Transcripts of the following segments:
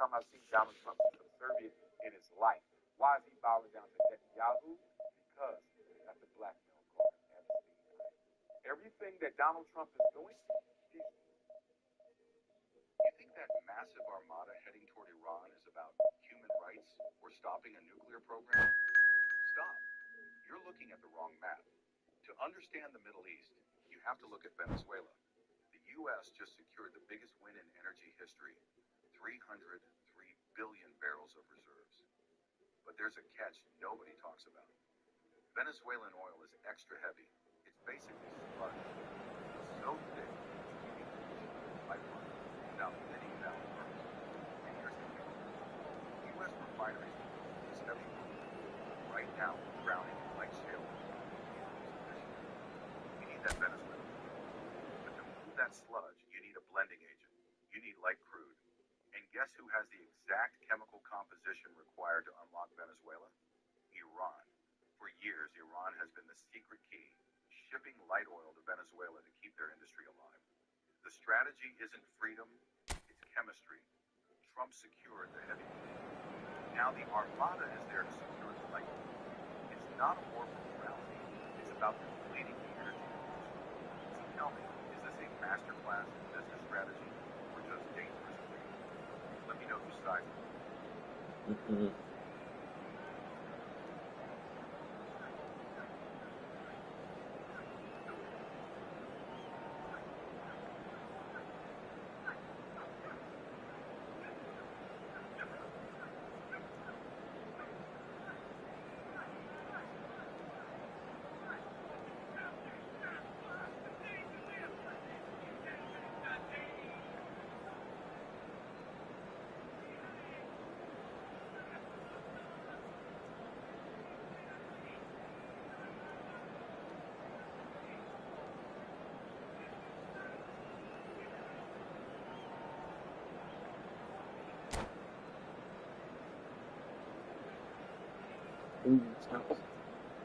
time I've seen Donald Trump subservient in his life. Why is he bowing down to Netanyahu? Because that's a black male called Epstein. Everything that Donald Trump is doing, he's... You think that massive armada heading toward Iran is about human rights or stopping a nuclear program? Stop. You're looking at the wrong map. To understand the Middle East, you have to look at Venezuela. The U.S. just secured the biggest win in energy history, 303 billion barrels of reserves. But there's a catch nobody talks about. Venezuelan oil is extra heavy. It's basically sludge. It's so thick, you need to push it through a pipeline without thinning it out first. And here's the kicker. U.S. refineries will build this heavy oil. But right now, we're drowning in light shale. We need that Venezuelan oil. But to move that sludge, you need a blending agent. You need light crude. And guess who has the exact chemical composition required to unlock Venezuela? Iran. For years, Iran has been the secret key, shipping light oil to Venezuela to keep their industry alive. The strategy isn't freedom, it's chemistry. Trump secured the heavy oil. Now the armada is there to secure the light oil. It's not a war for morality, it's about completing the energy revolution. So tell me, is this a masterclass in business strategy or just dangerous greed? Let me know whose side.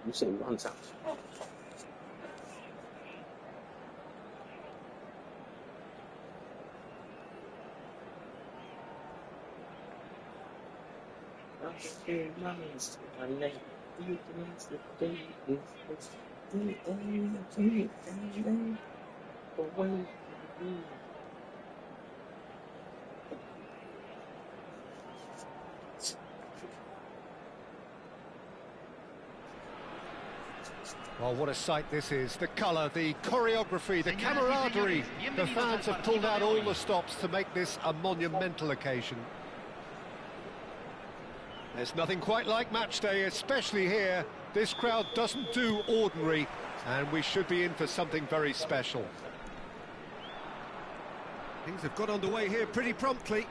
You say runs out. Oh, what a sight this is. The colour, the choreography, the camaraderie. The fans have pulled out all the stops to make this a monumental occasion. There's nothing quite like match day, especially here. This crowd doesn't do ordinary, and we should be in for something very special. Things have got underway here pretty promptly.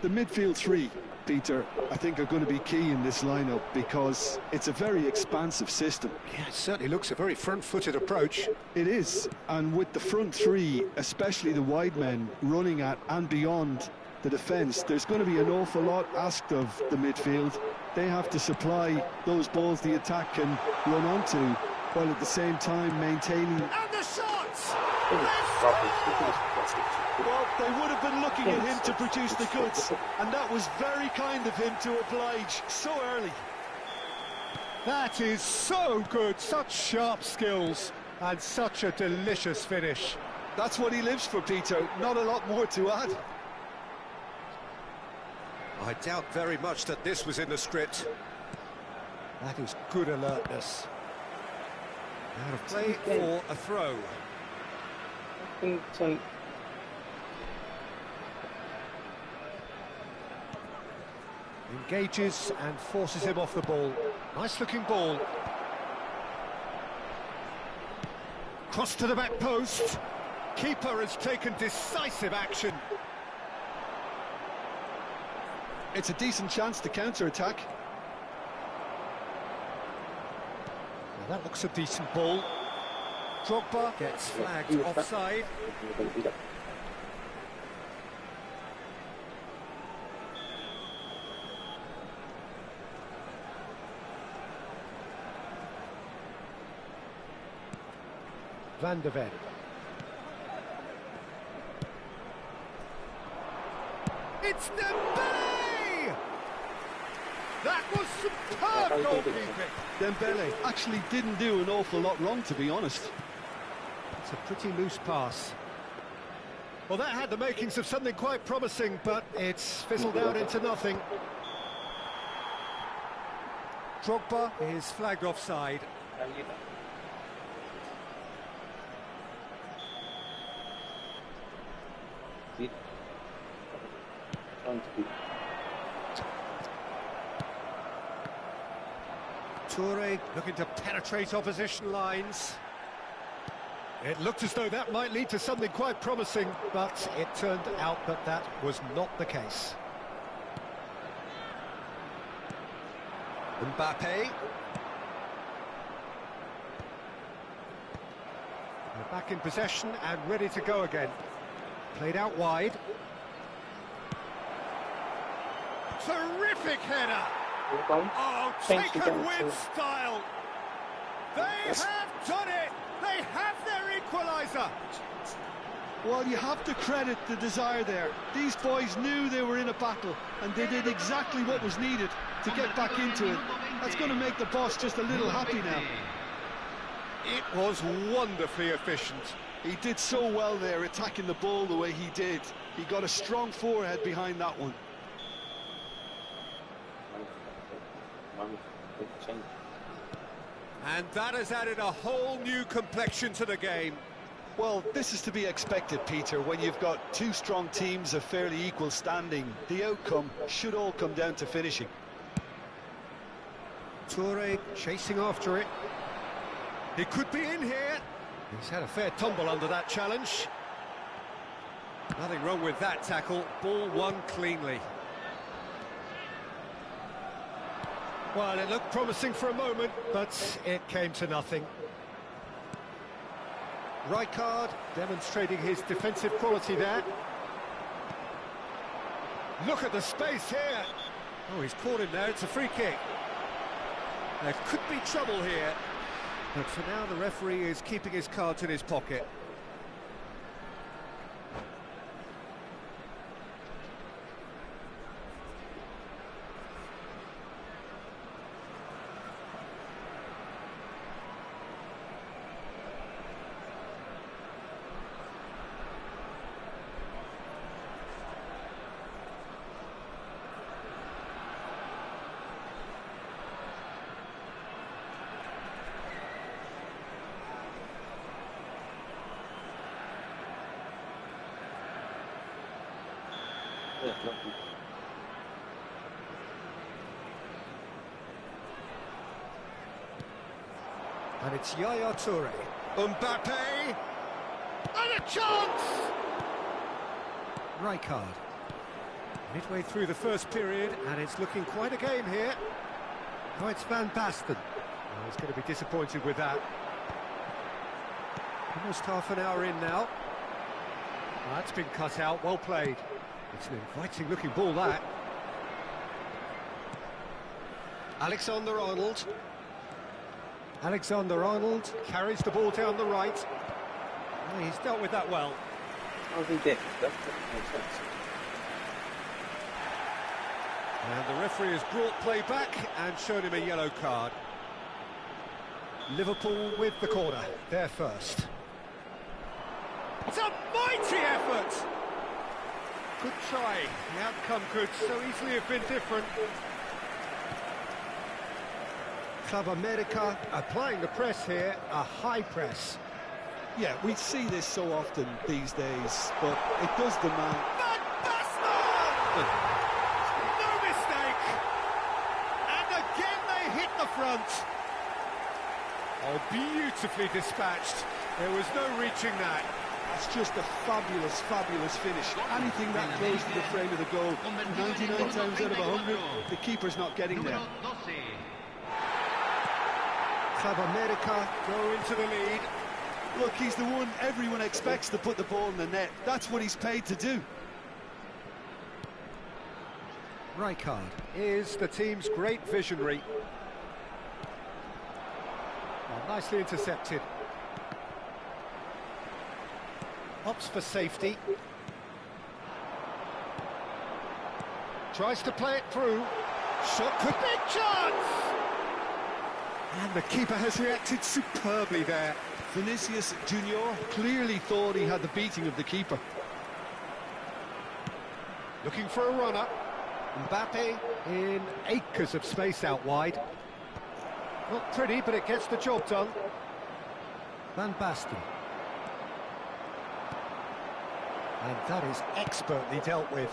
The midfield three, Peter, I think are going to be key in this lineup because it's a very expansive system. Yeah, it certainly looks a very front-footed approach. It is, and with the front three, especially the wide men, running at and beyond the defence, there's going to be an awful lot asked of the midfield. They have to supply those balls the attack can run onto, while at the same time maintaining... And the shots! Well, they would have been looking at him to produce the goods, and that was very kind of him to oblige so early. That is so good, such sharp skills, and such a delicious finish. That's what he lives for, Peter, not a lot more to add. I doubt very much that this was in the script. That is good alertness. Out of play for a throw. Engages and forces him off the ball. Nice looking ball. Cross to the back post. Keeper has taken decisive action. It's a decent chance to counter-attack. Now that looks a decent ball. Drogba gets flagged offside. Van de Ven. It's Dembele! That was superb goalkeeping. Dembele actually didn't do an awful lot wrong, to be honest. It's a pretty loose pass. Well, that had the makings of something quite promising, but it's fizzled out into nothing. Drogba is flagged offside. Toure looking to penetrate opposition lines. It looked as though that might lead to something quite promising, but it turned out that that was not the case. Mbappe. They're back in possession and ready to go again. Played out wide. Terrific header! Oh, taken with style! They have done it! They have their equaliser! Well, you have to credit the desire there. These boys knew they were in a battle, and they did exactly what was needed to get back into it. That's going to make the boss just a little happy now. It was wonderfully efficient. He did so well there, attacking the ball the way he did. He got a strong forehead behind that one. And that has added a whole new complexion to the game. Well, this is to be expected, Peter, when you've got two strong teams of fairly equal standing. The outcome should all come down to finishing. Toure chasing after it. He could be in here. He's had a fair tumble under that challenge. Nothing wrong with that tackle. Ball won cleanly. Well, it looked promising for a moment, but it came to nothing. Rijkaard demonstrating his defensive quality there. Look at the space here. Oh, he's caught him there. It's a free kick. There could be trouble here. But for now, the referee is keeping his cards in his pocket. And it's Yaya Toure. Mbappe! And a chance! Rijkaard. Midway through the first period, and it's looking quite a game here. Oh, it's Van Basten. Oh, he's going to be disappointed with that. Almost half an hour in now. Oh, that's been cut out, well played. It's an inviting-looking ball, that. Alexander-Arnold. Alexander-Arnold carries the ball down the right. Oh, he's dealt with that well. And the referee has brought play back and shown him a yellow card. Liverpool with the corner, they're first. It's a mighty effort! Good try. The outcome could so easily have been different. Club America applying the press here, a high press. Yeah, we see this so often these days, but it does demand... Van Basten! No mistake! And again they hit the front. Oh, beautifully dispatched. There was no reaching that. That's just a fabulous, fabulous finish. Anything that close to the frame of the goal, 99 times out of 100, the keeper's not getting there. Club America go into the lead. Look, he's the one everyone expects to put the ball in the net. That's what he's paid to do. Rijkaard is the team's great visionary. Well, nicely intercepted. Opts for safety. Tries to play it through. Shot could be a chance! And the keeper has reacted superbly there. Vinicius Junior clearly thought he had the beating of the keeper. Looking for a runner. Mbappe in acres of space out wide. Not pretty, but it gets the job done. Van Basten. And that is expertly dealt with.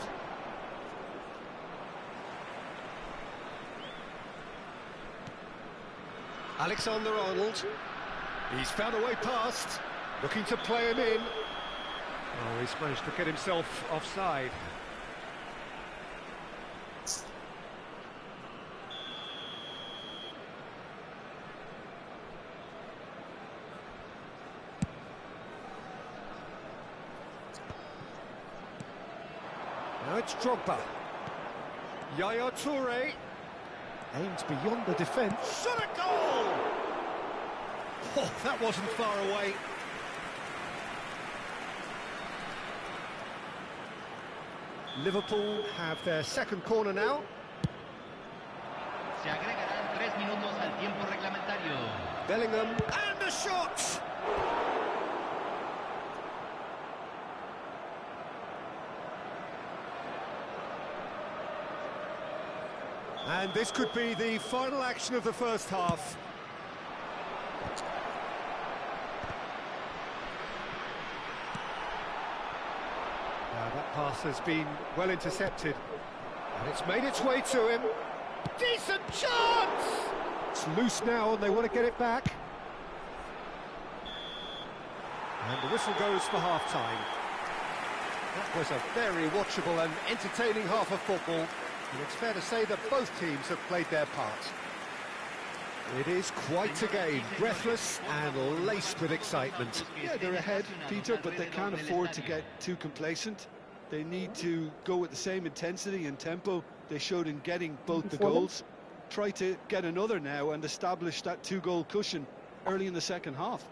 Alexander-Arnold. He's found a way past. Looking to play him in. Oh, he's managed to get himself offside. Now it's Drogba. Yaya Toure aims beyond the defence. Shot a goal! Oh, that wasn't far away. Liverpool have their second corner now. Se agregarán 3 minutos al tiempo reglamentario. Bellingham and a shot! And this could be the final action of the first half. Now that pass has been well intercepted. And it's made its way to him. Decent chance! It's loose now and they want to get it back. And the whistle goes for half-time. That was a very watchable and entertaining half of football. And it's fair to say that both teams have played their part. It is quite a game, breathless and laced with excitement. Yeah, they're ahead, Peter, but they can't afford to get too complacent. They need to go with the same intensity and tempo they showed in getting both the goals. Try to get another now and establish that two-goal cushion early in the second half.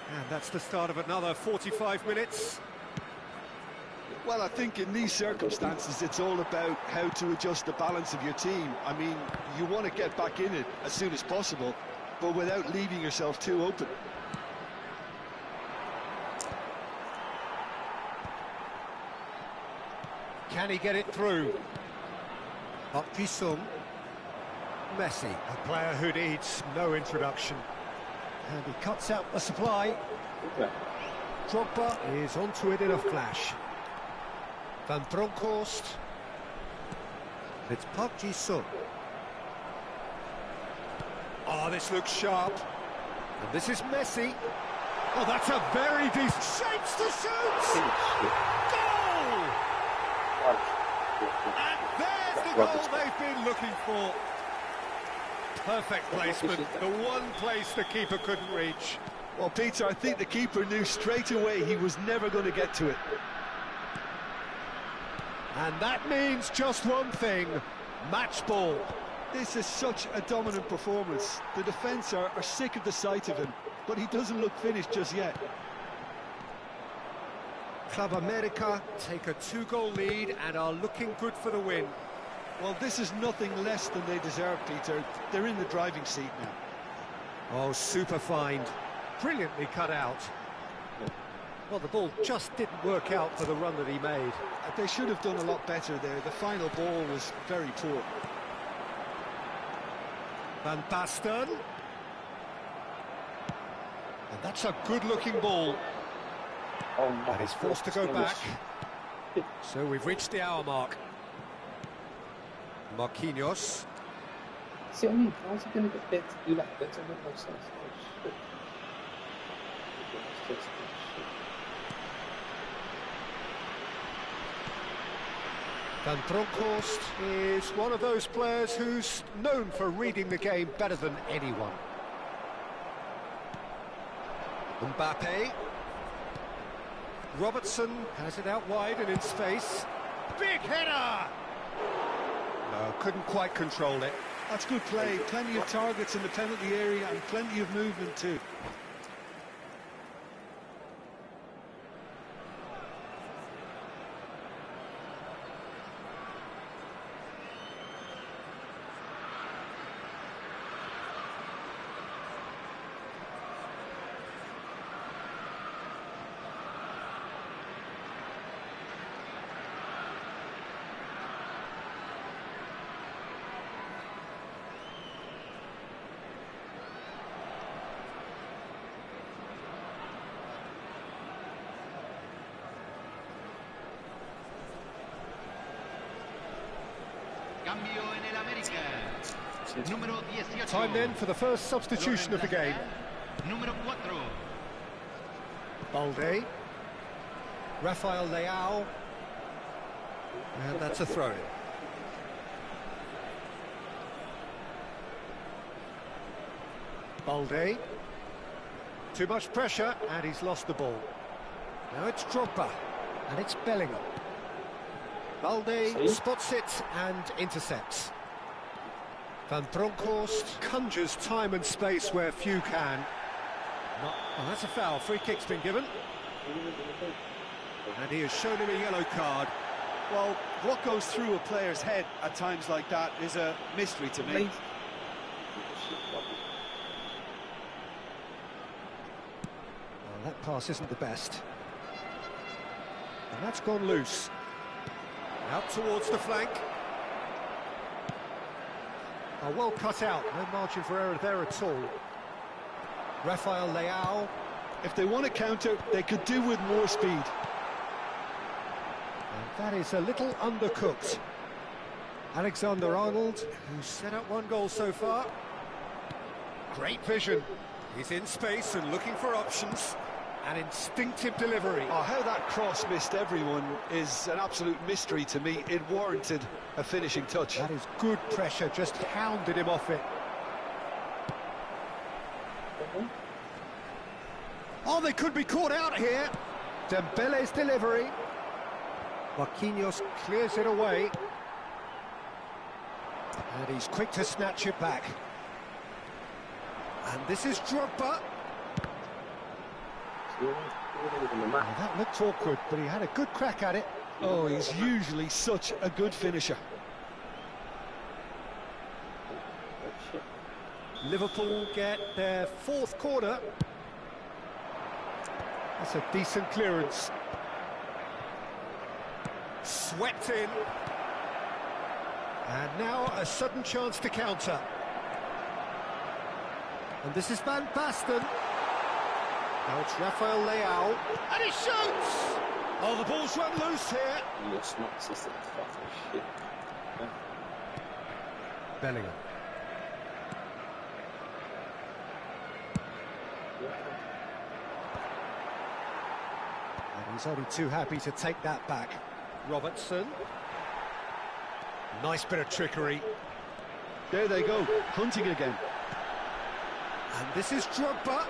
And that's the start of another 45 minutes. Well, I think in these circumstances, it's all about how to adjust the balance of your team. I mean, you want to get back in it as soon as possible, but without leaving yourself too open. Can he get it through? Park Ji-sung. Messi, a player who needs no introduction. And he cuts out the supply. Drogba is onto it in a flash. Van Bronckhorst. It's Park Ji-sung. Oh, this looks sharp. And this is Messi. Oh, that's a very decent... Shapes to shoot! Goal! And there's the goal they've been looking for. Perfect placement, the one place the keeper couldn't reach. Well, Peter, I think the keeper knew straight away he was never going to get to it. And that means just one thing, match ball. This is such a dominant performance. The defence are sick of the sight of him, but he doesn't look finished just yet. Club America take a 2-goal lead and are looking good for the win. Well, this is nothing less than they deserve, Peter. They're in the driving seat now. Oh, super find. Brilliantly cut out. Well, the ball just didn't work out for the run that he made. They should have done a lot better there. The final ball was very poor. Van Basten. And that's a good-looking ball. And he's forced to go back. So we've reached the hour mark. Marquinhos. See what I mean? How's he going to get there to do that? That doesn't make no sense. Oh, shit. It's just shit. Van Bronckhorst is one of those players who's known for reading the game better than anyone. Mbappe. Robertson has it out wide and in space. Big header! No, couldn't quite control it. That's good play. Plenty of targets in the penalty area and plenty of movement too. Cambio en el América. Número 18. Time then for the first substitution of the game. Número 4. Balde. Rafael Leao. And that's a throw-in. Balde. Too much pressure, and he's lost the ball. Now it's Drogba, and it's Bellingham. Balde spots it and intercepts. Van Bronckhorst conjures time and space where few can. Oh, that's a foul. Free kick's been given. And he has shown him a yellow card. Well, what goes through a player's head at times like that is a mystery to me. Well, that pass isn't the best. And that's gone loose. Out towards the flank. Oh, well cut out. No margin for error there at all. Rafael Leao. If they want to counter, they could do with more speed. And that is a little undercooked. Alexander-Arnold, who's set up one goal so far. Great vision. He's in space and looking for options. An instinctive delivery. Oh, how that cross missed everyone is an absolute mystery to me. It warranted a finishing touch. That is good pressure, just hounded him off it. Oh, they could be caught out here. Dembele's delivery. Marquinhos clears it away. And he's quick to snatch it back. And this is Drogba. Well, that looked awkward, but he had a good crack at it. Oh, he's usually such a good finisher. Liverpool get their fourth corner. That's a decent clearance. Swept in. And now a sudden chance to counter. And this is Van Basten. Now it's Rafael Leao. And he shoots! Oh, the ball's run loose here. Yes, not system. Shit. Bellingham. And he's only too happy to take that back. Robertson. Nice bit of trickery. There they go, hunting again. And this is Drogba.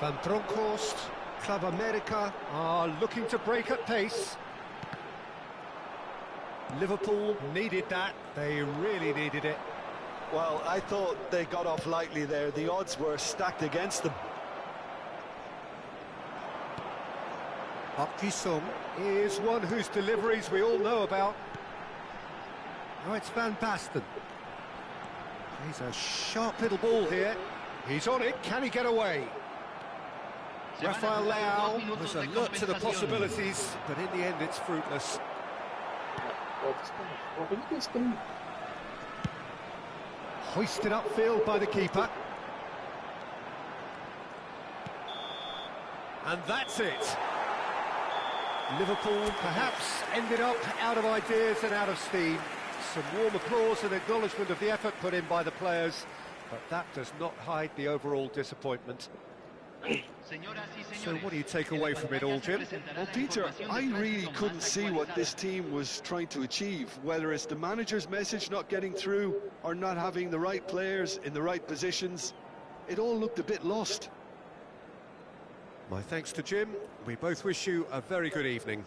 Van Bronckhorst, Club America are looking to break at pace. Liverpool needed that. They really needed it. Well, I thought they got off lightly there. The odds were stacked against them. Pisum is one whose deliveries we all know about. Now it's Van Basten. He's a sharp little ball here. He's on it. Can he get away? Rafael Leao was alert to the possibilities, but in the end it's fruitless. Hoisted upfield by the keeper. And that's it. Liverpool perhaps ended up out of ideas and out of steam. Some warm applause and acknowledgement of the effort put in by the players, but that does not hide the overall disappointment. So what do you take away from it all, Jim? Well, Peter, I really couldn't see what this team was trying to achieve, whether it's the manager's message not getting through or not having the right players in the right positions. It all looked a bit lost. My thanks to Jim. We both wish you a very good evening.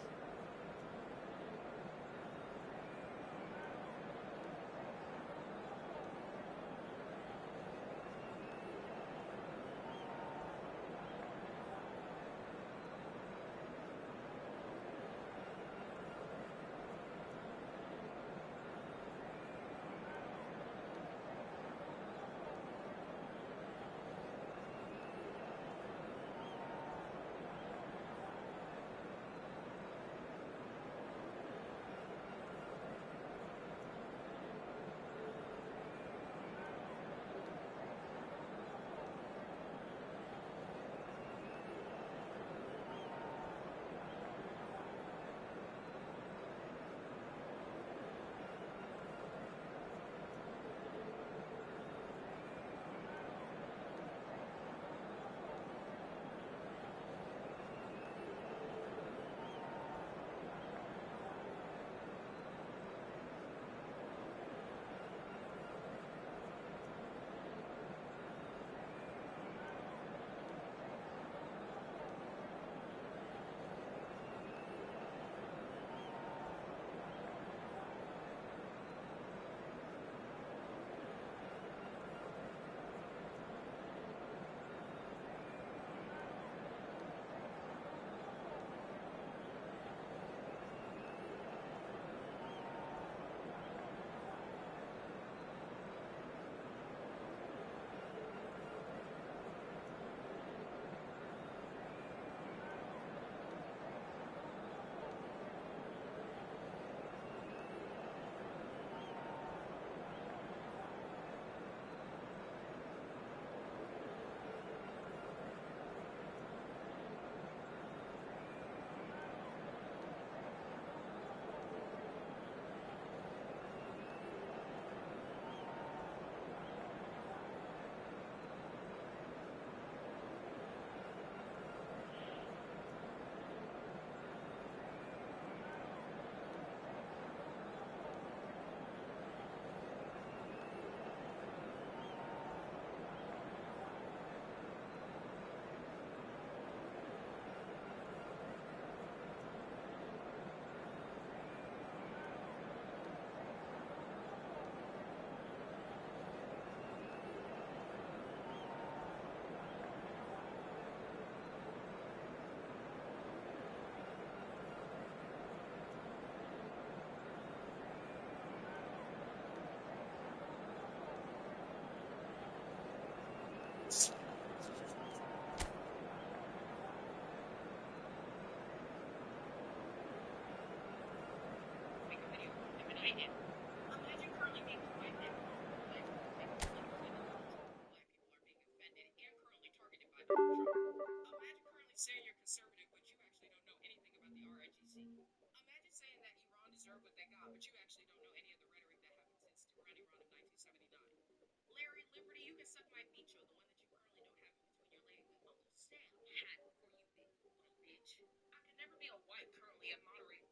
Saying you're conservative, but you actually don't know anything about the RIGC. Imagine saying that Iran deserved what they got, but you actually don't know any of the rhetoric that happened since Tehran Iran in 1979. Larry Liberty, you can suck my bicho, the one that you currently don't have in between your legs, with Uncle Sam hat for you big little bitch. I can never be a wife currently at moderate.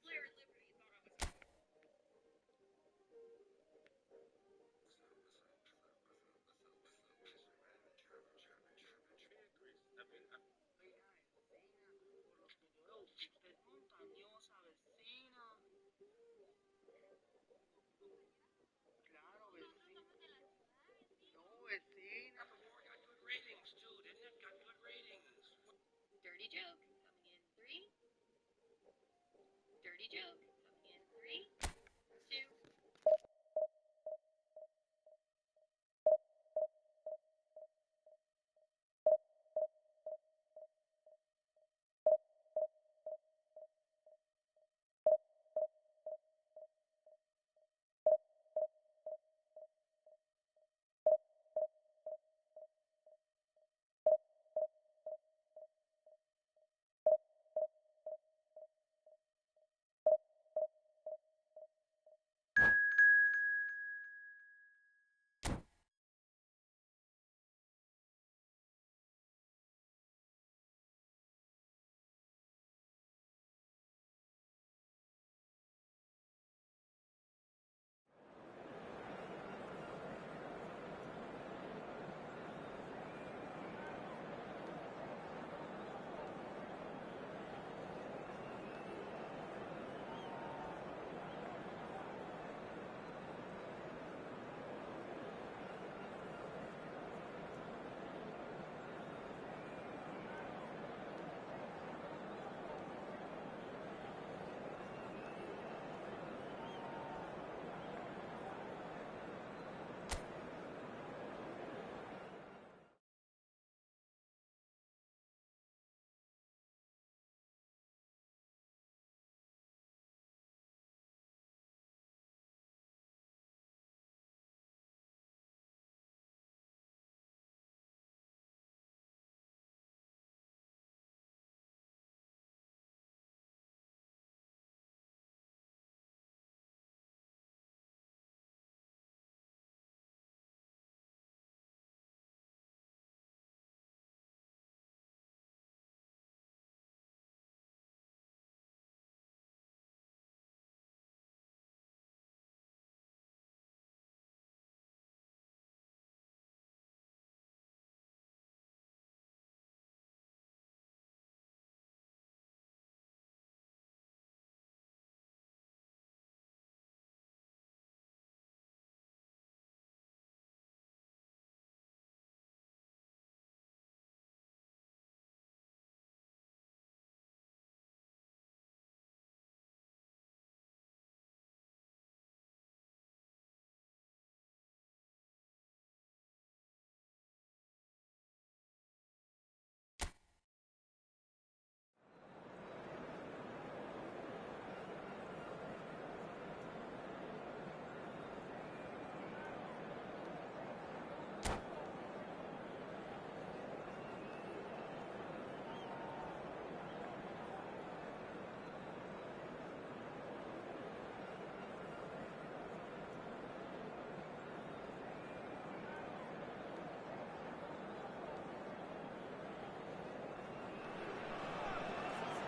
Larry Liberty thought I was a montañosa vecina. Claro, vecina. No, vecina. Got good ratings too, didn't it? Got good ratings. Dirty joke coming in 3. Dirty joke coming in 3, 2.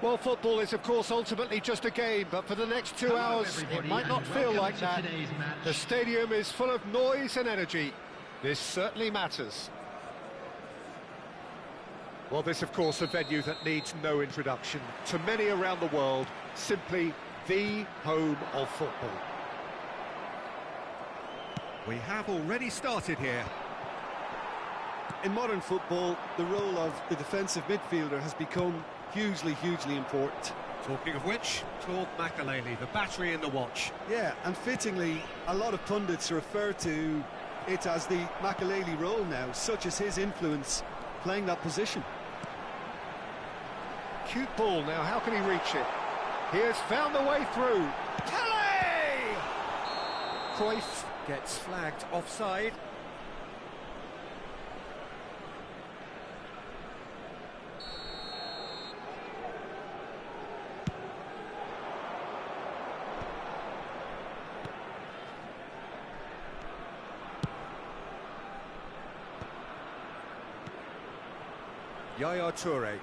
Well, football is, of course, ultimately just a game, but for the next 2 hours, it might not feel like that. The stadium is full of noise and energy. This certainly matters. Well, this, of course, a venue that needs no introduction. To many around the world, simply the home of football. We have already started here. In modern football, the role of the defensive midfielder has become hugely important. Talking of which, Claude Makelele, the battery in the watch. Yeah, and fittingly, a lot of pundits refer to it as the Makelele role now, such as his influence playing that position. Cute ball now, how can he reach it? He has found the way through. Pele! Cruyff gets flagged offside. Yaya Toure.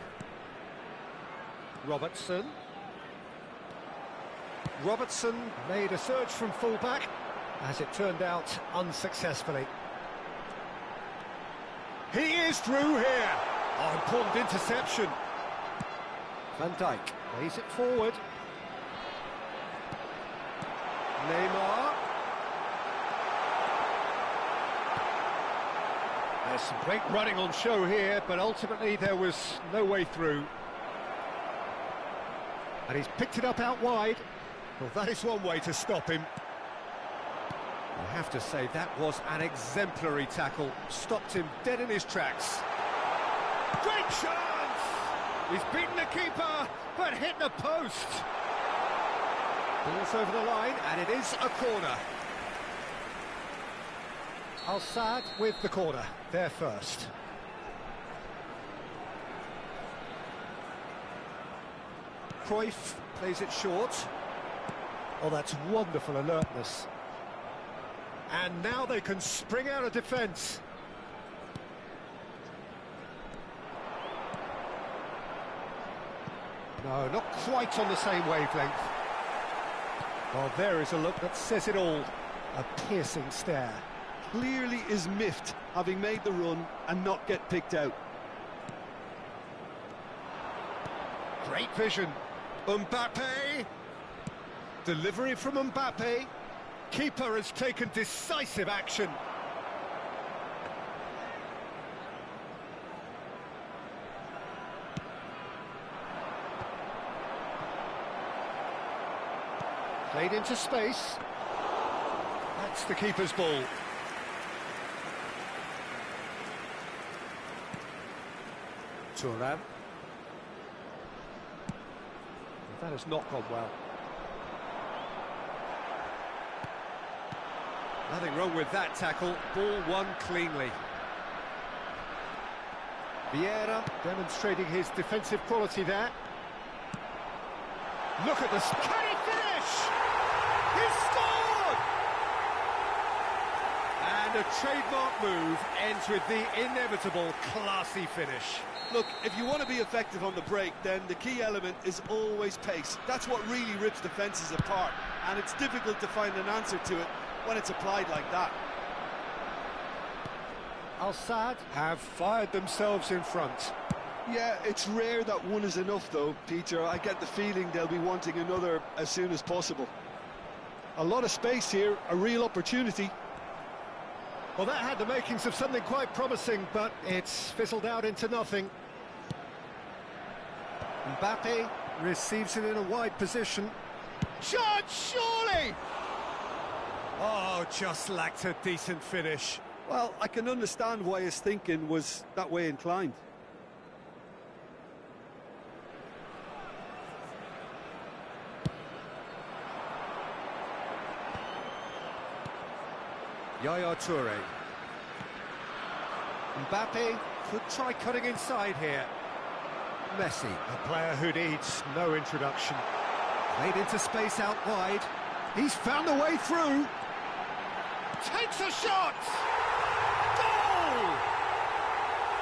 Robertson made a search from fullback, as it turned out unsuccessfully. He is through here. Oh, important interception. Van Dijk plays it forward. Neymar. There's some great running on show here, but ultimately there was no way through. And he's picked it up out wide. Well, that is one way to stop him. I have to say, that was an exemplary tackle. Stopped him dead in his tracks. Great chance! He's beaten the keeper, but hit the post. Ball's over the line, and it is a corner. Al-Saad with the corner, there first. Cruyff plays it short. Oh, that's wonderful alertness. And now they can spring out of defence. No, not quite on the same wavelength. Well, there is a look that says it all. A piercing stare. Clearly is miffed, having made the run and not get picked out. Great vision. Mbappe. Delivery from Mbappe. Keeper has taken decisive action. Played into space. That's the keeper's ball. Thuram. That has not gone well. Nothing wrong with that tackle. Ball won cleanly. Vieira demonstrating his defensive quality there. Look at this. Can he finish? He scored! And a trademark move ends with the inevitable classy finish. Look, if you want to be effective on the break, then the key element is always pace. That's what really rips defences apart, and it's difficult to find an answer to it when it's applied like that. Al-Saad have fired themselves in front. Yeah, it's rare that one is enough though, Peter. I get the feeling they'll be wanting another as soon as possible. A lot of space here, a real opportunity. Well, that had the makings of something quite promising, but it's fizzled out into nothing. Mbappe receives it in a wide position. Chance, surely! Oh, just lacked a decent finish. Well, I can understand why his thinking was that way inclined. Yaya Toure. Mbappe could try cutting inside here. Messi, a player who needs no introduction. Played into space out wide. He's found a way through. Takes a shot! Goal!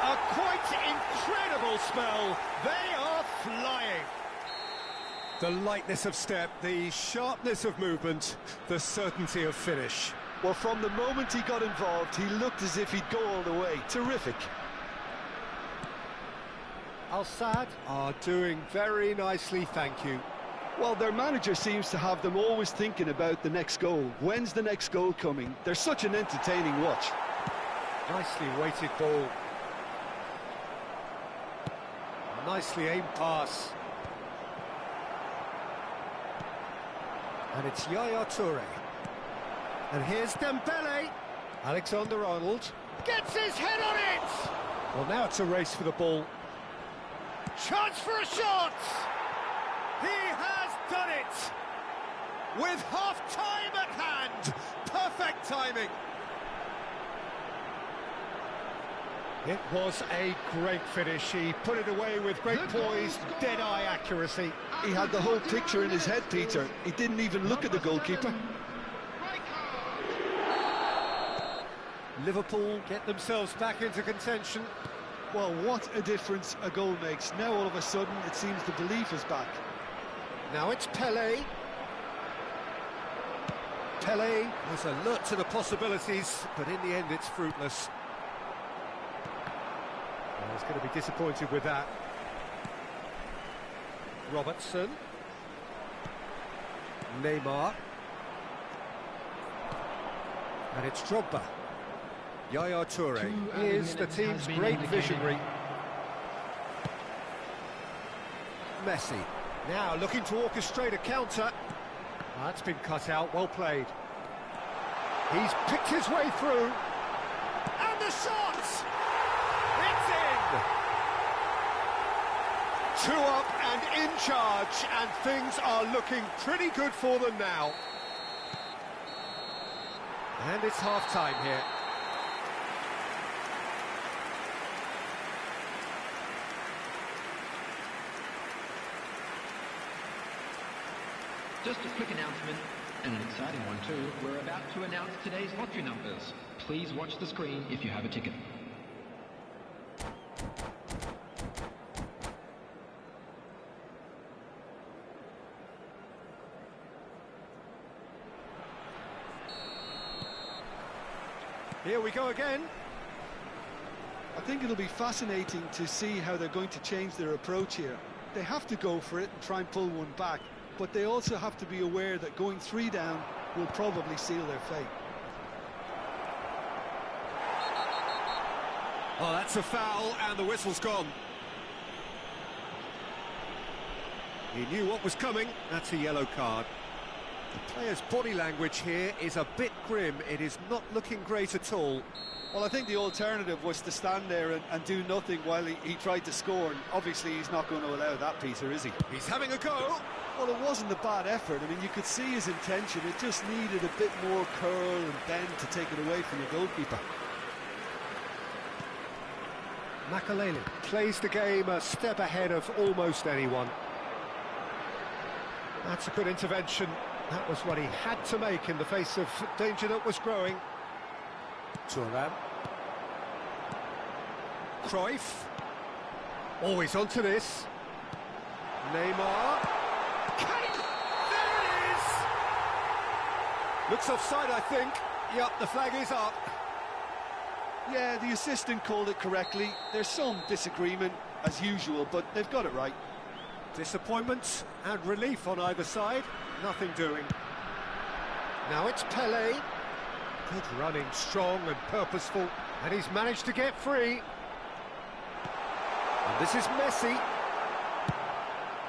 A quite incredible spell. They are flying. The lightness of step, the sharpness of movement, the certainty of finish. Well, from the moment he got involved, he looked as if he'd go all the way. Terrific. Al-Sadd are doing very nicely, thank you. Well, their manager seems to have them always thinking about the next goal. When's the next goal coming? They're such an entertaining watch. Nicely weighted ball. Nicely aimed pass. And it's Yaya Toure. And here's Dembele. Alexander-Arnold gets his head on it! Well, now it's a race for the ball. Chance for a shot! He has done it! With half-time at hand! Perfect timing! It was a great finish. He put it away with great poise, dead-eye accuracy. He had the whole picture in his head, Peter. He didn't even look at the goalkeeper. Liverpool get themselves back into contention. Well, what a difference a goal makes. Now all of a sudden it seems the belief is back. Now it's Pelé. Pelé was alert to the possibilities, but in the end it's fruitless. Well, he's going to be disappointed with that. Robertson. Neymar. And it's Drogba. Yaya Toure is the team's great visionary. Messi, now looking to orchestrate a counter. That's been cut out, well played. He's picked his way through. And the shot! It's in! 2 up and in charge, and things are looking pretty good for them now. And it's half-time here. Just a quick announcement, and an exciting one too. We're about to announce today's lottery numbers. Please watch the screen if you have a ticket. Here we go again. I think it'll be fascinating to see how they're going to change their approach here. They have to go for it and try and pull one back, but they also have to be aware that going 3 down will probably seal their fate. Oh, that's a foul, and the whistle's gone. He knew what was coming. That's a yellow card. The player's body language here is a bit grim. It is not looking great at all. Well, I think the alternative was to stand there and do nothing while he tried to score, and obviously he's not going to allow that, Peter, is he? He's having a go. Well, it wasn't a bad effort. I mean, you could see his intention. It just needed a bit more curl and bend to take it away from the goalkeeper. Makaleli plays the game a step ahead of almost anyone. That's a good intervention. That was what he had to make in the face of danger that was growing. Thuram. Cruyff. Always onto this. Neymar. Kane! There it is! Looks offside, I think. Yep, the flag is up. Yeah, the assistant called it correctly. There's some disagreement, as usual, but they've got it right. Disappointment and relief on either side. Nothing doing. Now it's Pelé. Good running, strong and purposeful. And he's managed to get free. And this is Messi.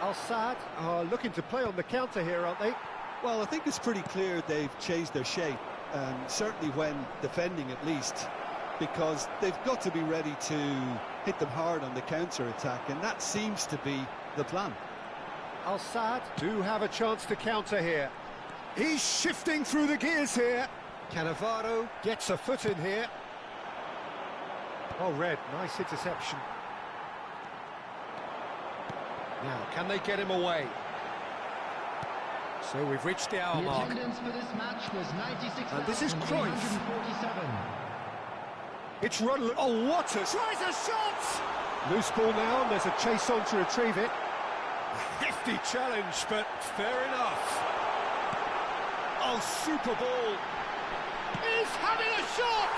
Al-Sadd are looking to play on the counter here, aren't they? Well, I think it's pretty clear they've changed their shape. Certainly when defending, at least. Because they've got to be ready to hit them hard on the counter-attack. And that seems to be the plan. Al-Sadd do have a chance to counter here. He's shifting through the gears here. Cannavaro gets a foot in here. Oh, Red, nice interception. Now, can they get him away? So we've reached the hour mark. Attendance for this match was 96,347. And this is Cruyff. It's run. Oh, what a... Tries a shot! Loose ball now, and there's a chase on to retrieve it. If Lofty challenge, but fair enough. Oh, super ball. He's having a shot!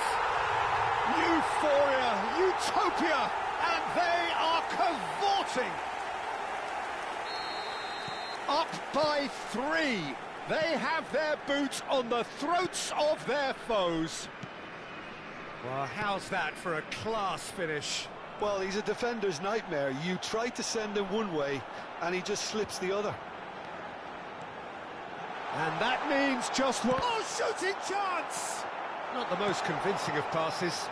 Euphoria, utopia, and they are cavorting. Up by 3. They have their boots on the throats of their foes. Well, how's that for a class finish? Well, he's a defender's nightmare. You try to send him one way, and he just slips the other. And that means just one. Oh, shooting chance! Not the most convincing of passes.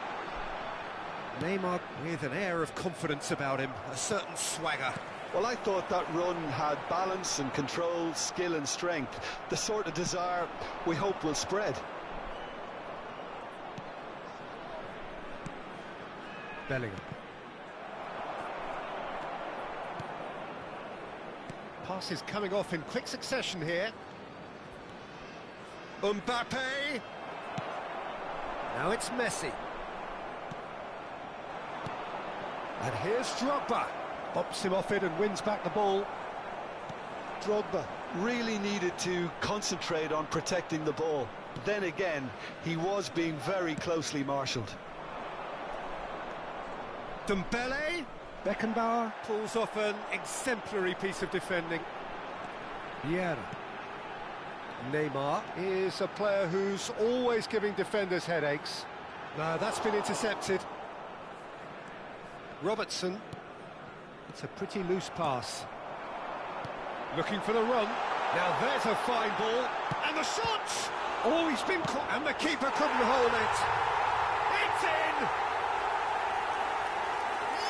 Neymar with an air of confidence about him, a certain swagger. Well, I thought that run had balance and control, skill and strength. The sort of desire we hope will spread. Bellingham. Passes coming off in quick succession here. Mbappe. Now it's Messi. And here's Drogba. Bops him off it and wins back the ball. Drogba really needed to concentrate on protecting the ball. Then again, he was being very closely marshalled. Dembele. Beckenbauer pulls off an exemplary piece of defending. Vieira. Neymar is a player who's always giving defenders headaches. No, that's been intercepted. Robertson. It's a pretty loose pass. Looking for the run. Now there's a fine ball. And the shot! Oh, he's been caught. And the keeper couldn't hold it. It's in!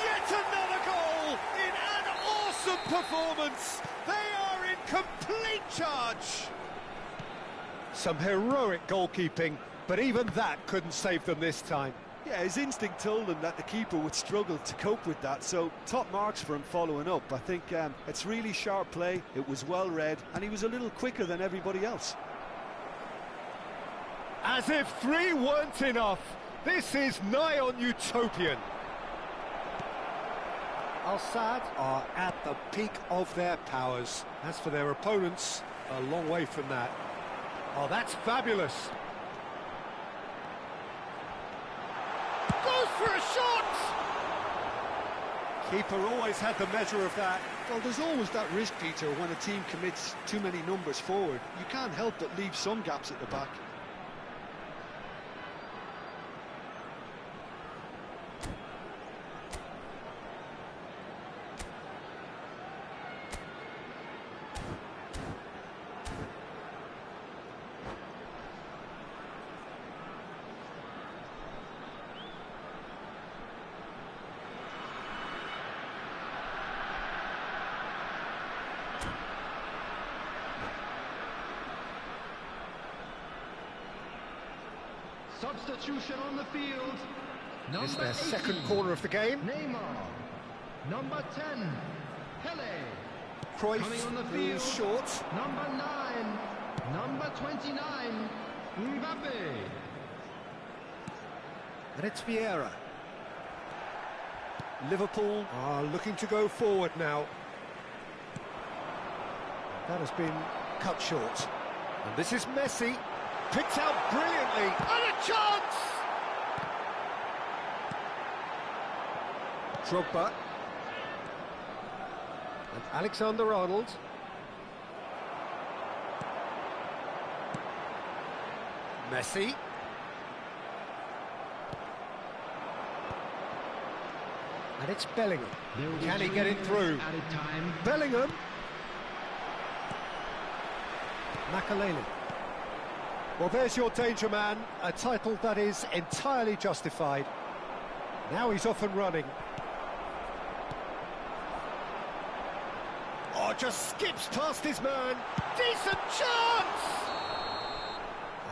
Yet another goal in an awesome performance. They are in complete charge. Some heroic goalkeeping, but even that couldn't save them this time. Yeah, his instinct told him that the keeper would struggle to cope with that, so top marks for him following up. I think it's really sharp play, it was well read, and he was a little quicker than everybody else. As if 3 weren't enough, this is nigh on utopian. Al-Sadd are at the peak of their powers. As for their opponents, a long way from that. Oh, that's fabulous. Goes for a shot! Keeper always had the measure of that. Well, there's always that risk, Peter, when a team commits too many numbers forward. You can't help but leave some gaps at the back. Substitution on the field. It's Number their 18, second corner of the game. Neymar. Number 10, Pele. Cruyff Coming on the moves field. short. Number 9, number 29, Mbappe. And it's Vieira. Liverpool are looking to go forward now. That has been cut short. And this is Messi. Picked out brilliantly. And a chance! Drogba. And Alexander-Arnold. Messi. And it's Bellingham. Can he get it through? Added time. Bellingham. Makaleli. Well, there's your danger man, a title that is entirely justified. Now he's off and running. Oh, just skips past his man. Decent chance!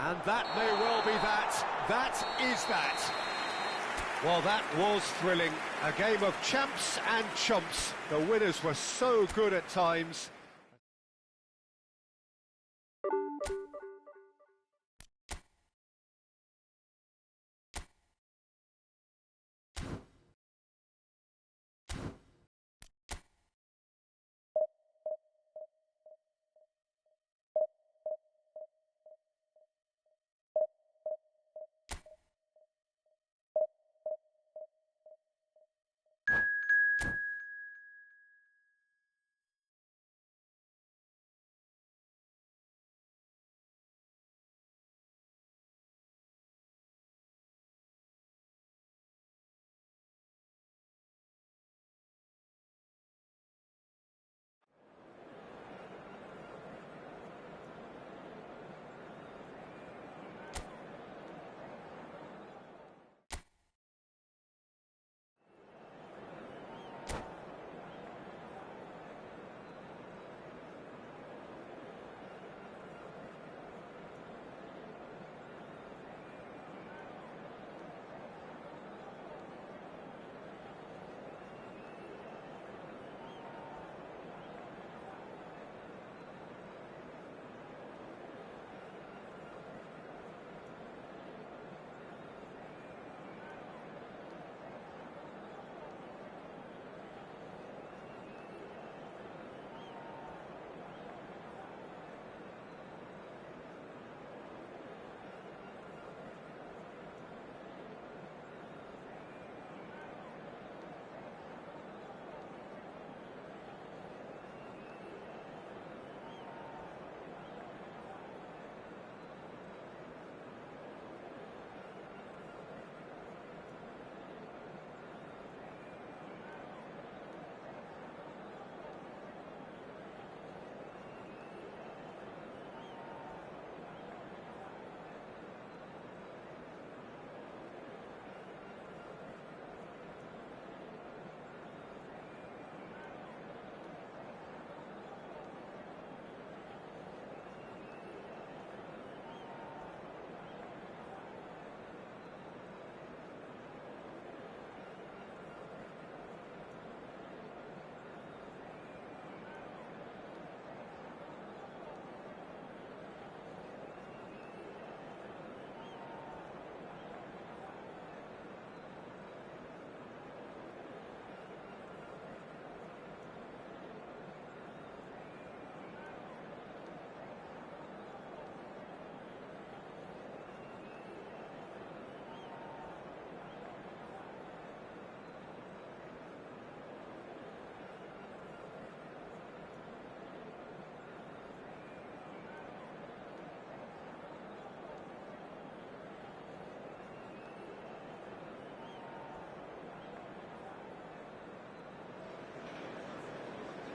And that may well be that. That is that. Well, that was thrilling. A game of champs and chumps. The winners were so good at times.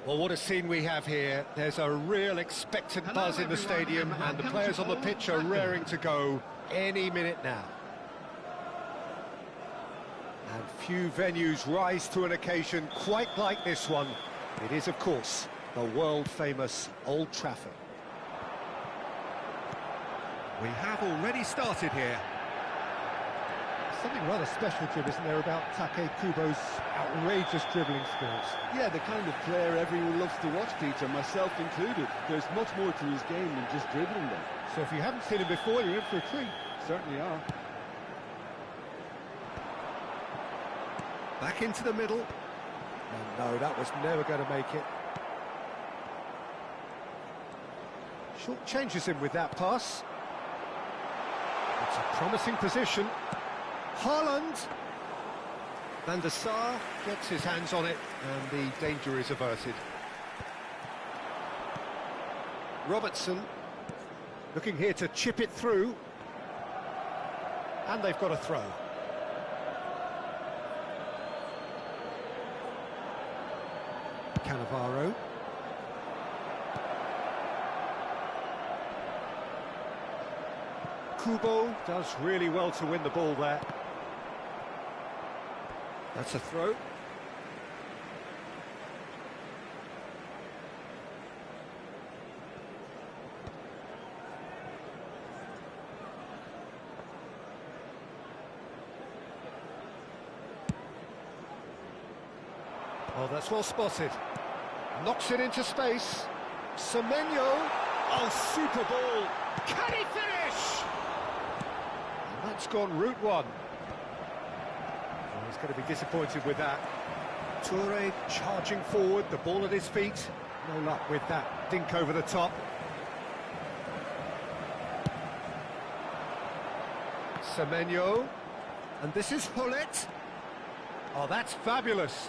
Well, what a scene we have here. There's a real expectant buzz in the stadium, and the players on the pitch are raring to go any minute now. And few venues rise to an occasion quite like this one. It is, of course, the world-famous Old Trafford. We have already started here. Something rather special, Jim, isn't there, about Take Kubo's outrageous dribbling skills? Yeah, the kind of player everyone loves to watch, Peter, myself included. There's much more to his game than just dribbling them. So if you haven't seen him before, you're in for a treat. Certainly are. Back into the middle. And no, that was never going to make it. Short changes him with that pass. It's a promising position. Haaland. Van der Sar gets his hands on it, and the danger is averted. Robertson looking here to chip it through. And they've got a throw. Cannavaro. Kubo does really well to win the ball there. That's a throw. Oh, that's well spotted. Knocks it into space. Semenyo. Oh, super ball. Can he finish? And that's gone route one. Oh, he's going to be disappointed with that. Toure charging forward, the ball at his feet. No luck with that dink over the top. Semenyo. And this is Hullet. Oh, that's fabulous.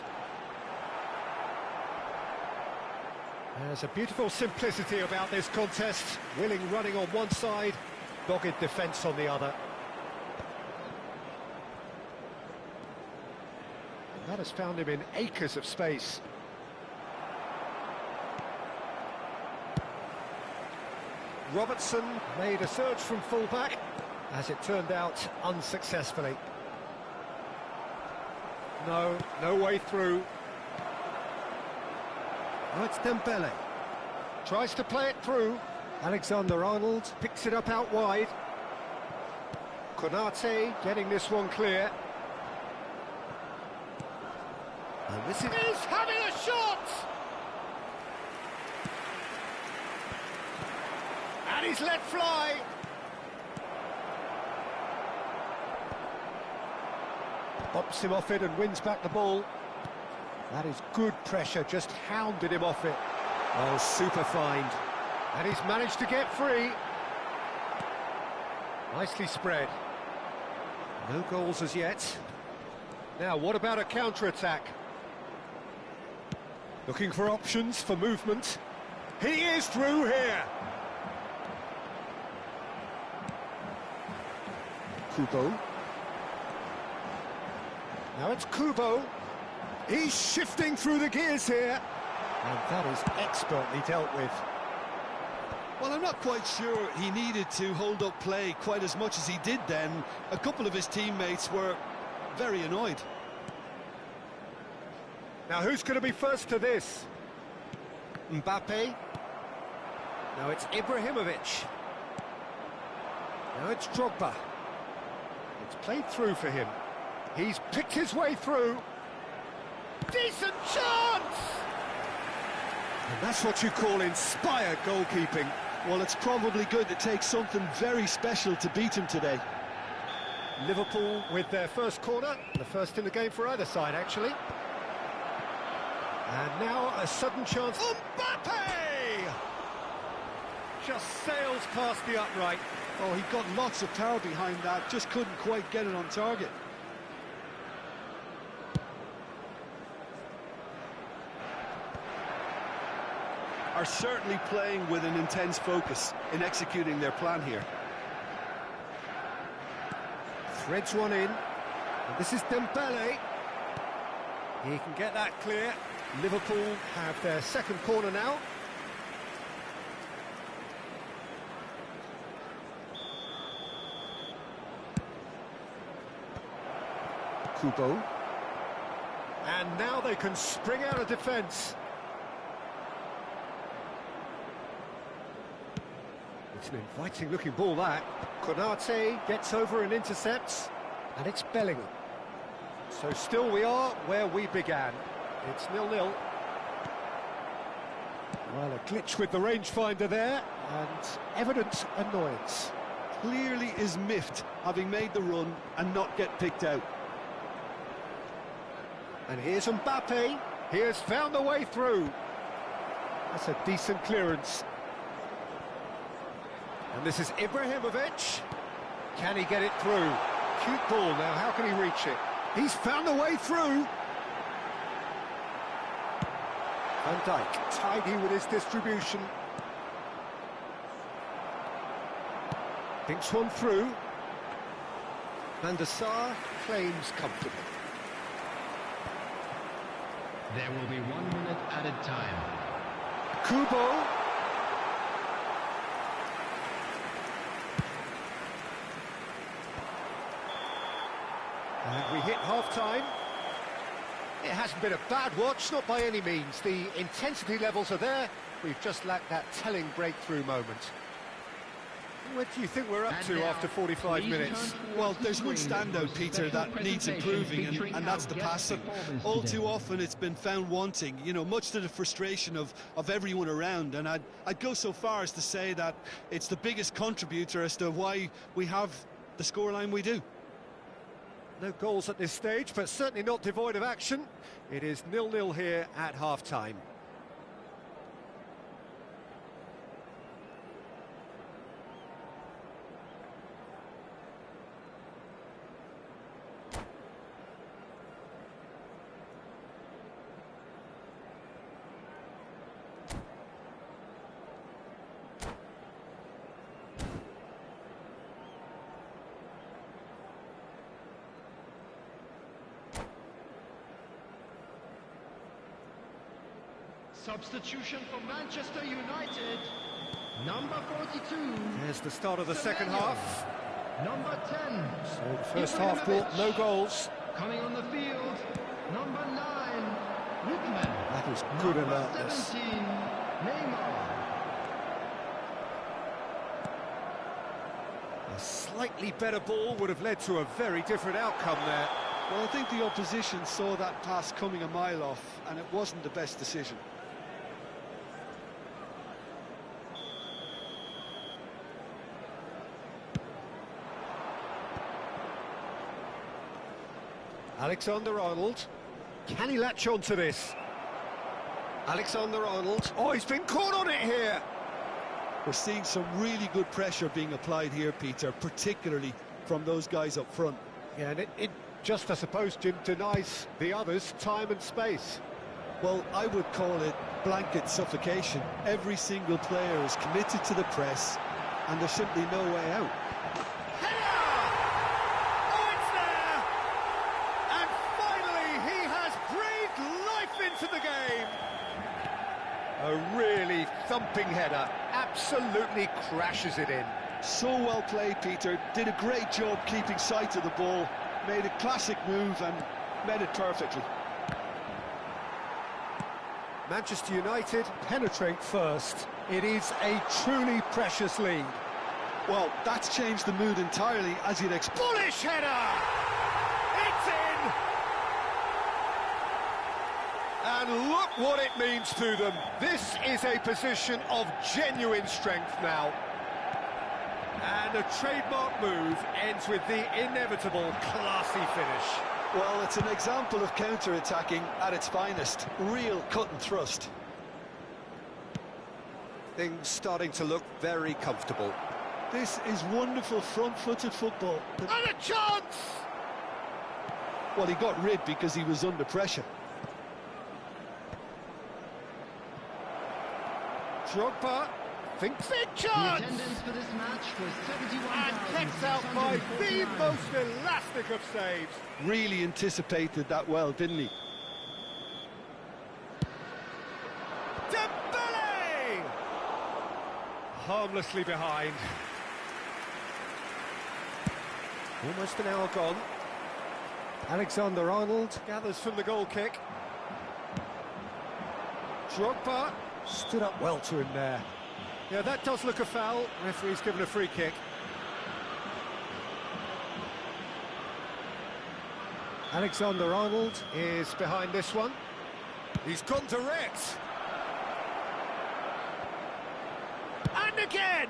There's a beautiful simplicity about this contest. Willing running on one side, dogged defence on the other. And that has found him in acres of space. Robertson made a surge from fullback, as it turned out unsuccessfully. No way through. Oh, it's Dembele. Tries to play it through. Alexander-Arnold picks it up out wide. Konate getting this one clear. And this is having a shot! And he's let fly. Bops him off it and wins back the ball. That is good pressure, just hounded him off it. Oh, super find. And he's managed to get free. Nicely spread. No goals as yet. Now, what about a counter-attack? Looking for options for movement. He is through here. Kubo. Now it's Kubo. He's shifting through the gears here. And that is expertly dealt with. Well, I'm not quite sure he needed to hold up play quite as much as he did then. A couple of his teammates were very annoyed. Now, who's going to be first to this? Mbappe. Now it's Ibrahimovic. Now it's Drogba. It's played through for him. He's picked his way through. Decent chance! And that's what you call inspired goalkeeping. Well, it's probably going to take something very special to beat him today. Liverpool with their first corner, the first in the game for either side, actually. And now a sudden chance. Mbappe! Just sails past the upright. Oh, he got lots of power behind that, just couldn't quite get it on target. Are certainly playing with an intense focus in executing their plan here. Threads one in. And this is Dembele. He can get that clear. Liverpool have their second corner now. Kubo. And now they can spring out of defence. It's an inviting looking ball, that. Konate gets over and intercepts, and it's Bellingham. So still we are where we began. It's 0-0. Well, a glitch with the rangefinder there, and evident annoyance. Clearly is miffed, having made the run and not get picked out. And here's Mbappe. He has found a way through. That's a decent clearance. And this is Ibrahimovic. Can he get it through? Cute ball now, how can he reach it? He's found a way through. Van Dijk, tidy with his distribution. Thinks one through. Van der Sar claims comfortable. There will be 1 minute added time. Kubo. And we hit half-time. It hasn't been a bad watch, not by any means. The intensity levels are there. We've just lacked that telling breakthrough moment. What do you think we're up to after 45 minutes? Well, there's one standout, Peter, that needs improving, and that's the passing. All too often it's been found wanting, you know, much to the frustration of everyone around. And I'd go so far as to say that it's the biggest contributor as to why we have the scoreline we do. No goals at this stage, but certainly not devoid of action. It is 0-0 here at half-time. Substitution for Manchester United. Number 42. There's the start of the second half. Number 10. So the first half brought no goals. Coming on the field. Number 9. Lookman. That is good alertness. 17. Neymar. A slightly better ball would have led to a very different outcome there. Well, I think the opposition saw that pass coming a mile off, and it wasn't the best decision. Alexander-Arnold. Can he latch on to this? Alexander-Arnold. Oh, he's been caught on it here. We're seeing some really good pressure being applied here, Peter, particularly from those guys up front. Yeah, and it just, I suppose, Jim, denies the others time and space. Well, I would call it blanket suffocation. Every single player is committed to the press, and there's simply no way out. Into the game. A really thumping header, absolutely crashes it in. So well played, Peter. Did a great job keeping sight of the ball, made a classic move and met it perfectly. Manchester United penetrate first. It is a truly precious lead. Well, that's changed the mood entirely, as you'd expect. Bullish header! It's in! And look what it means to them. This is a position of genuine strength now. And a trademark move ends with the inevitable classy finish. Well, it's an example of counter-attacking at its finest. Real cut and thrust. Things starting to look very comfortable. This is wonderful front-footed football. And a chance! Well, he got rid because he was under pressure. Drogba thinks it chance! The attendance for this match was 71,000. And kept out by the most elastic of saves. Really anticipated that well, didn't he? Dembele! Harmlessly behind. Almost an hour gone. Alexander-Arnold gathers from the goal kick. Drogba stood up well to him there. Yeah, that does look a foul. Referee's given a free kick. Alexander-Arnold is behind this one. He's gone direct. And again!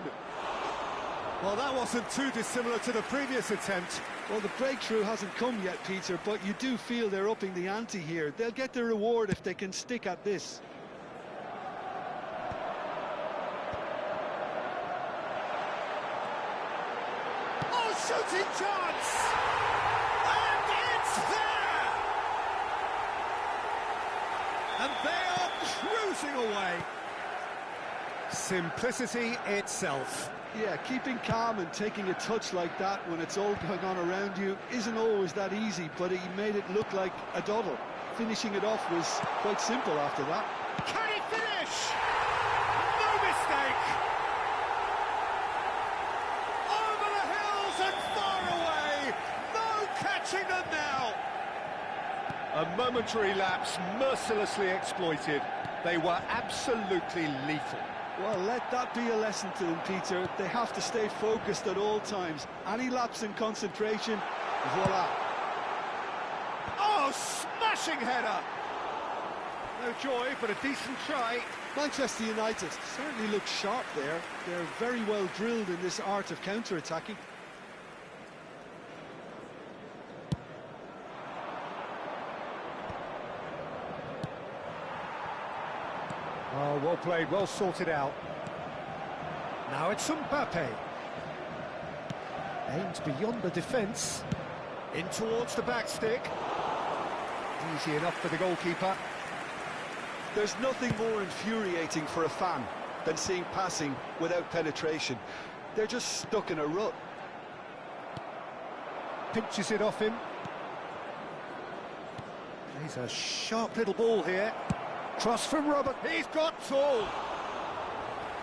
Well, that wasn't too dissimilar to the previous attempt. Well, the breakthrough hasn't come yet, Peter, but you do feel they're upping the ante here. They'll get their reward if they can stick at this. Oh, shooting chance! And it's there! And they are cruising away. Simplicity itself. Yeah, keeping calm and taking a touch like that when it's all going on around you isn't always that easy, but he made it look like a doddle. Finishing it off was quite simple after that. Can he finish? No mistake! Over the hills and far away! No catching them now! A momentary lapse mercilessly exploited. They were absolutely lethal. Well, let that be a lesson to them, Peter. They have to stay focused at all times. Any lapse in concentration, voila. Oh, smashing header! No joy, but a decent try. Manchester United certainly look sharp there. They're very well drilled in this art of counter-attacking. Oh, well played, well sorted out. Now it's Mbappe. Aims beyond the defence. In towards the back stick. Easy enough for the goalkeeper. There's nothing more infuriating for a fan than seeing passing without penetration. They're just stuck in a rut. Pinches it off him. Plays a sharp little ball here. Cross from Robert. He's got tall.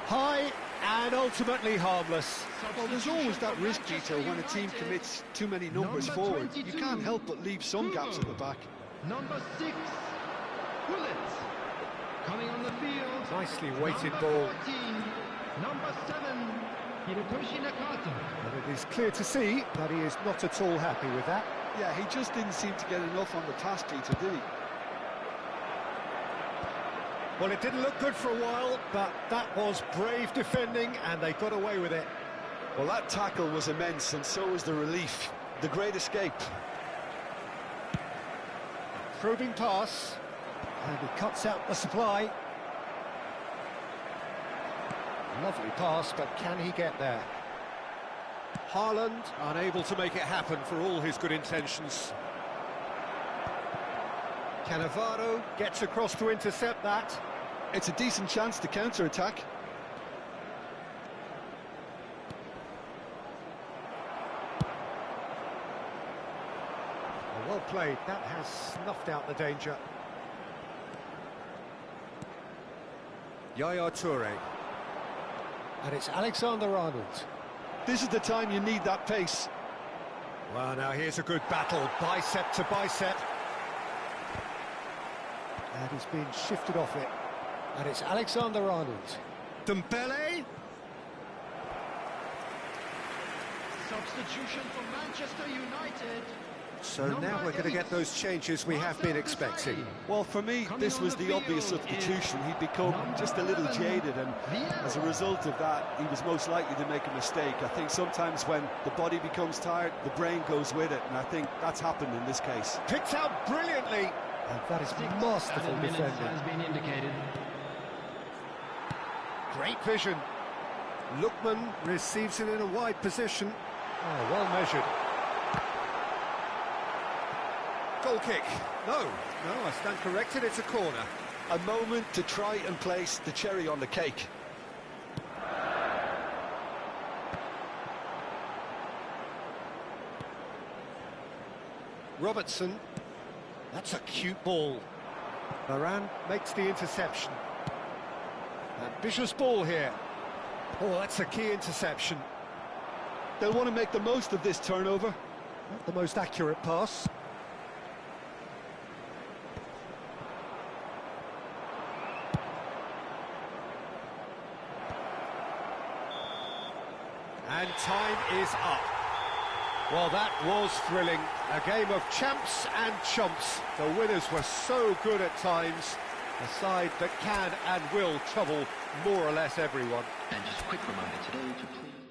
High and ultimately harmless. Well, there's always that risk, Peter, when a team commits too many numbers forward. You can't help but leave some gaps at the back. Number 6, Bullet. Coming on the field. Nicely weighted Number ball. 14, number 7, Hirotoshi Nakata. And it is clear to see that he is not at all happy with that. Yeah, he just didn't seem to get enough on the pass, Peter, did he? Well, it didn't look good for a while, but that was brave defending, and they got away with it. Well, that tackle was immense, and so was the relief. The great escape. Probing pass, and he cuts out the supply. Lovely pass, but can he get there? Haaland unable to make it happen for all his good intentions. Cannavaro gets across to intercept that. It's a decent chance to counter-attack. Well played, that has snuffed out the danger. Yaya Toure. And it's Alexander-Arnold. This is the time you need that pace. Well, now here's a good battle, bicep to bicep. And he's been shifted off it. And it's Alexander-Arnold. Dembele. Substitution for Manchester United. So now we're going to get those changes we have been expecting. Well, for me, this was the obvious substitution. He'd become just a little jaded, and as a result of that, he was most likely to make a mistake. I think sometimes when the body becomes tired, the brain goes with it, and I think that's happened in this case. Picked out brilliantly. And that is masterful defending. Has been indicated. Great vision. Lookman receives it in a wide position. Oh, well measured. Goal kick. No, I stand corrected, it's a corner. A moment to try and place the cherry on the cake. Robertson. That's a cute ball. Varane makes the interception. Ambitious ball here. Oh, that's a key interception. They'll want to make the most of this turnover. Not the most accurate pass. And time is up. Well, that was thrilling. A game of champs and chumps. The winners were so good at times. A side that can and will trouble more or less everyone. And just a quick reminder today to please...